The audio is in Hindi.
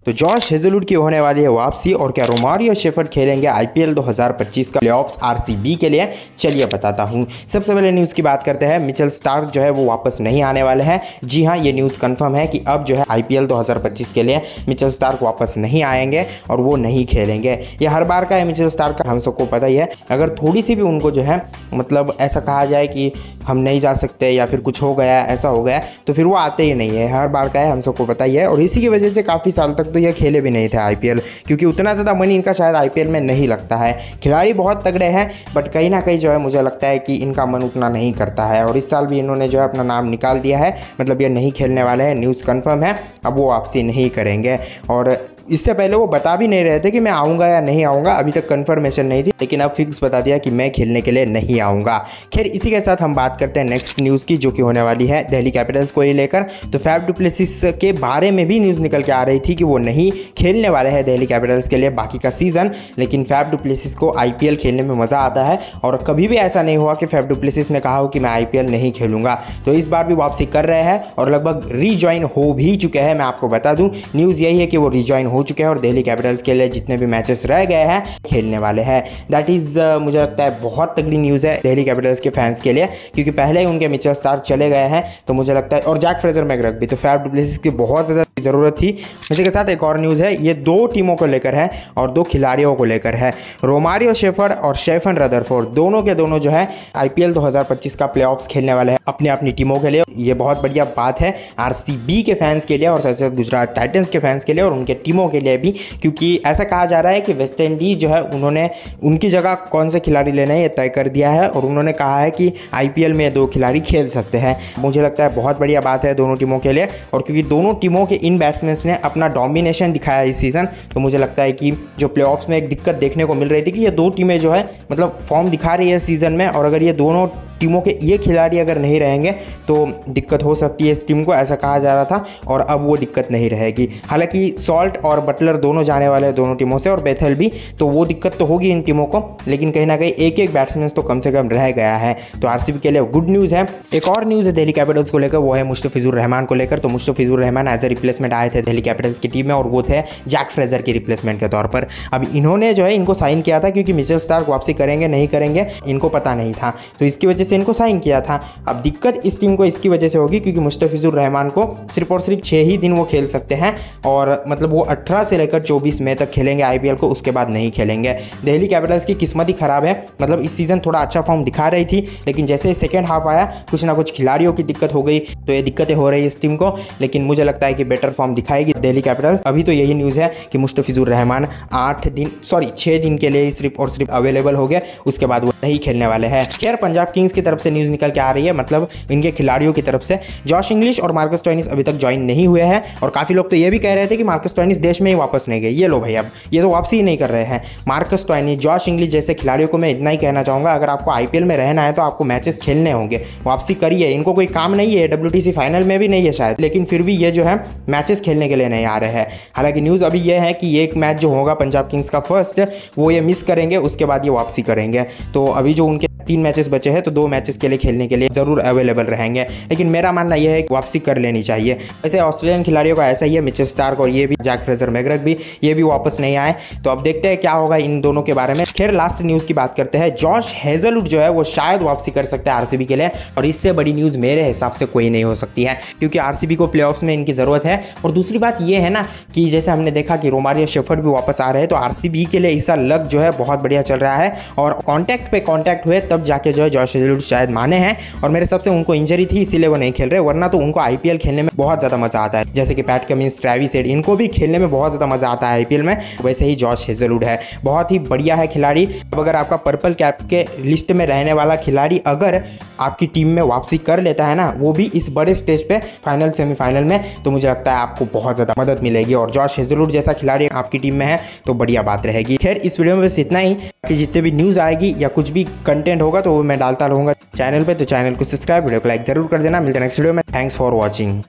तो जॉश हेजलवुड की होने वाली है वापसी और क्या रोमारियो शेफर्ड खेलेंगे आईपीएल 2025 का प्लेऑफ्स आरसीबी के लिए? चलिए बताता हूं। सबसे पहले न्यूज़ की बात करते हैं। मिचेल स्टार्क जो है वो वापस नहीं आने वाले हैं। जी हां, ये न्यूज़ कंफर्म है कि अब जो है आईपीएल 2025 के लिए मिचेल स्टार्क वापस नहीं आएंगे और वो नहीं खेलेंगे। ये हर बार का है मिचेल स्टार्क का, हम सबको पता ही है। अगर थोड़ी सी भी उनको जो है मतलब ऐसा कहा जाए कि हम नहीं जा सकते या फिर कुछ हो गया, ऐसा हो गया, तो फिर वो आते ही नहीं है। हर बार का है, हम सबको पता ही है। और इसी की वजह से काफ़ी साल तक तो ये खेले भी नहीं थे आईपीएल, क्योंकि उतना ज़्यादा मनी इनका शायद आईपीएल में नहीं लगता है। खिलाड़ी बहुत तगड़े हैं, बट कहीं ना कहीं जो है मुझे लगता है कि इनका मन उतना नहीं करता है। और इस साल भी इन्होंने जो है अपना नाम निकाल दिया है, मतलब ये नहीं खेलने वाले हैं। न्यूज़ कंफर्म है, अब वो वापसी नहीं करेंगे। और इससे पहले वो बता भी नहीं रहे थे कि मैं आऊँगा या नहीं आऊँगा, अभी तक कंफर्मेशन नहीं थी, लेकिन अब फिक्स बता दिया कि मैं खेलने के लिए नहीं आऊँगा। खैर, इसी के साथ हम बात करते हैं नेक्स्ट न्यूज़ की, जो कि होने वाली है दिल्ली कैपिटल्स को ही लेकर। तो फैफ डु प्लेसिस के बारे में भी न्यूज़ निकल के आ रही थी कि वो नहीं खेलने वाले हैं दिल्ली कैपिटल्स के लिए बाकी का सीज़न। लेकिन फैफ डु प्लेसिस को आईपीएल खेलने में मज़ा आता है और कभी भी ऐसा नहीं हुआ कि फैफ डु प्लेसिस ने कहा हो कि मैं आईपीएल नहीं खेलूँगा। तो इस बार भी वापसी कर रहे हैं और लगभग रीज्वाइन हो भी चुके हैं। मैं आपको बता दूँ, न्यूज़ यही है कि वो रीज्वाइन हो चुके हैं और दिल्ली कैपिटल्स के लिए जितने भी मैचेस रह गए हैं खेलने वाले हैं। दैट इज़ मुझे लगता है बहुत तगड़ी न्यूज़ है दिल्ली कैपिटल्स के फैंस के लिए, क्योंकि पहले ही उनके मिचेल स्टार्क चले गए हैं। तो मुझे लगता है, और जैक फ्रेजर मैकग्रैथ भी, तो फैफ डु प्लेसिस की बहुत ज़्यादा ज़रूरत थी। इसी के साथ एक और न्यूज़ है, ये दो टीमों को लेकर है और दो खिलाड़ियों को लेकर है। रोमारियो शेफर्ड और स्टेफन रदरफोर्ड दोनों के दोनों जो है आईपीएल 2025 का प्लेऑफ्स खेलने वाले हैं अपनी अपनी टीमों के लिए। ये बहुत बढ़िया बात है आरसीबी के फैंस के लिए और साथ साथ गुजरात टाइटंस के फैंस के लिए और उनके टीमों के लिए भी, क्योंकि ऐसा कहा जा रहा है कि वेस्ट इंडीज जो है उन्होंने उनकी जगह कौन से खिलाड़ी लेना है ये तय कर दिया है और उन्होंने कहा है कि आईपीएल में दो खिलाड़ी खेल सकते हैं। मुझे लगता है बहुत बढ़िया बात है दोनों टीमों के लिए, और क्योंकि दोनों टीमों के इन बैट्समैन ने अपना डोमिनेशन दिखाया इस सीज़न, तो मुझे लगता है कि जो प्लेऑफ्स में एक दिक्कत देखने को मिल रही थी कि ये दो टीमें जो है मतलब फॉर्म दिखा रही है सीज़न में, और अगर ये दोनों टीमों के ये खिलाड़ी अगर नहीं रहेंगे तो दिक्कत हो सकती है इस टीम को, ऐसा कहा जा रहा था। और अब वो दिक्कत नहीं रहेगी। हालांकि सॉल्ट और बटलर दोनों जाने वाले हैं दोनों टीमों से, और बेथल भी, तो वो दिक्कत तो होगी इन टीमों को, लेकिन कहीं ना कहीं एक एक बैट्समैन तो कम से कम रह गया है। तो आरसीबी के लिए गुड न्यूज़ है। एक और न्यूज़ है दिल्ली कैपिटल्स को लेकर, वो है मुस्तफिजुर रहमान को लेकर। तो Mustafizur Rahman as a replacement आए थे दिल्ली कैपिटल्स की टीम में, और वो थे जैक फ्रेजर के रिप्लेसमेंट के तौर पर। अब इन्होंने जो है इनको साइन किया था, क्योंकि मिचेल स्टार्क वापसी करेंगे नहीं करेंगे इनको पता नहीं था, तो इसकी वजह से इनको साइन किया था। अब दिक्कत इस टीम को इसकी वजह से होगी क्योंकि मुस्तफिजुर रहमान को सिर्फ और सिर्फ 6 ही दिन वो खेल सकते हैं, और मतलब वो 18 से लेकर 24 मई तक खेलेंगे आईपीएल को, उसके बाद नहीं खेलेंगे। दिल्ली कैपिटल्स की किस्मत ही खराब है। मतलब इस सीज़न थोड़ा अच्छा फॉर्म दिखा रही थी, लेकिन जैसे सेकेंड हाफ आया कुछ ना कुछ खिलाड़ियों की दिक्कत हो गई, तो ये दिक्कतें हो रही है इस टीम को। लेकिन मुझे लगता है कि बेटर फॉर्म दिखाएगी दिल्ली कैपिटल्स। अभी तो यही न्यूज़ है कि मुस्तफिजुर रहमान 6 दिन के लिए सिर्फ और सिर्फ अवेलेबल हो गया, उसके बाद वो नहीं खेलने वाले हैं। खैर, पंजाब किंग्स की तरफ से न्यूज़ निकल आ रही है, मतलब इनके खिलाड़ियों की तरफ से जॉश इंग्लिश और मार्कस स्टोइनिस अभी तक ज्वाइन नहीं हुए हैं, और काफी लोग तो ये भी कह रहे थे कि मार्कस स्टोइनिस देश में ही वापस नहीं गए। ये लो भाई, अब ये तो वापसी ही नहीं कर रहे हैं। मार्कस स्टोइनिस, जॉश इंग्लिश जैसे खिलाड़ियों को मैं इतना ही कहना चाहूंगा, अगर आपको आईपीएल में रहना है तो आपको मैचेस खेलने होंगे, वापसी करिए। इनको कोई काम नहीं है, डब्ल्यूटीसी फाइनल में भी नहीं है शायद, लेकिन फिर भी ये जो है मैचेस खेलने के लिए नहीं आ रहे हैं। हालांकि न्यूज़ अभी ये है कि एक मैच जो होगा पंजाब किंग्स का फर्स्ट, वो ये मिस करेंगे, उसके बाद ये वापसी करेंगे। तो अभी जो उनके 3 मैचेस बचे हैं, तो 2 मैचेस के लिए खेलने के लिए जरूर अवेलेबल रहेंगे। लेकिन मेरा मानना यह है कि वापसी कर लेनी चाहिए। वैसे ऑस्ट्रेलियन खिलाड़ियों का ऐसा ही है, मिचेल स्टार्क और ये भी जैक फ्रेजर मैकग्रैथ भी, ये भी वापस नहीं आए। तो अब देखते हैं क्या होगा इन दोनों के बारे में। खैर, लास्ट न्यूज़ की बात करते हैं। जॉश हेजलवुड जो है वो शायद वापसी कर सकते हैं आरसीबी के लिए, और इससे बड़ी न्यूज़ मेरे हिसाब से कोई नहीं हो सकती है, क्योंकि आरसीबी को प्लेऑफ्स में इनकी ज़रूरत है। और दूसरी बात ये है ना कि जैसे हमने देखा कि रोमारियो शेफर्ड भी वापस आ रहे हैं, तो आरसीबी के लिए इस लक जो है बहुत बढ़िया चल रहा है, और कॉन्टैक्ट पे कॉन्टैक्ट हुए तब जाके जो है जॉश हेजलवुड शायद माने हैं। और मेरे हिसाब से उनको इंजरी थी इसीलिए वो नहीं खेल रहे, वरना तो उनको आईपीएल खेलने में बहुत ज़्यादा मजा आता है। जैसे कि पैट कमिंस, ट्रेविस हेड, इनको भी खेलने में बहुत ज़्यादा मजा आता है आईपीएल में, वैसे ही जॉश हेजलवुड है। बहुत ही बढ़िया है खिलाड़ी। अब अगर आपका पर्पल कैप के लिस्ट में रहने वाला खिलाड़ी अगर आपकी टीम में वापसी कर लेता है ना, वो भी इस बड़े स्टेज पे फाइनल सेमीफाइनल में, तो मुझे लगता है आपको बहुत ज़्यादा मदद मिलेगी। और जॉश हेजलवुड जैसा खिलाड़ी आपकी टीम में है तो बढ़िया बात रहेगी। खैर, इस वीडियो में बस इतना ही, कि जितने भी न्यूज़ आएगी या कुछ भी कंटेंट होगा तो वो मैं डालता रहूँगा चैनल पे। तो चैनल को सब्सक्राइब, वीडियो को लाइक जरूर कर देना। मिलते हैं नेक्स्ट वीडियो में। Thanks for watching.